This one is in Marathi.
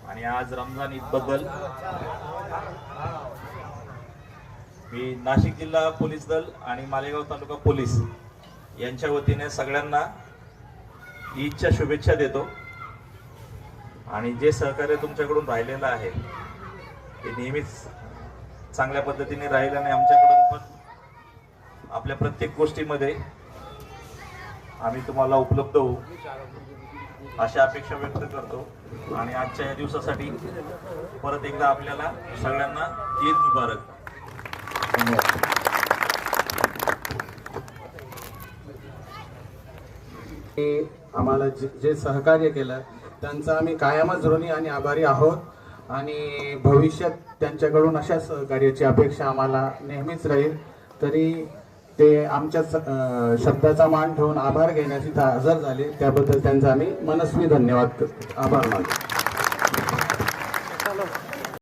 आणि आज रमजान ईद बद्दल मी नाशिक जिल्हा पोलीस दल आणि मालेगाव तालुका पोलीस यांच्या वतीने सगळ्यांना ईदच्या शुभेच्छा देतो। आणि जे सहकार्य तुमच्याकडून राहिलेलं आहे ते नेहमीच चांगल्या पद्धतीने राहील आणि आमच्याकडून पण आपल्या प्रत्येक गोष्टीमध्ये आम्ही तुम्हाला उपलब्ध होऊ अशा अपेक्षा व्यक्त करतो। आणि आजच्या या दिवसासाठी परत एकदा आपल्याला सगळ्यांना ईद मुबारक। आम्हाला जे सहकार्य केलं त्यांचा आम्ही कायमच ऋणी आणि आभारी आहोत आणि भविष्यात त्यांच्याकडून अशा सहकार्याची अपेक्षा आम्हाला नेहमीच राहील। तरी ते आमच्या शब्दाचा मान ठेवून आभार घेण्यास इथं हजर झाले त्याबद्दल त्यांचा आम्ही मनस्वी धन्यवाद आभार मानतो।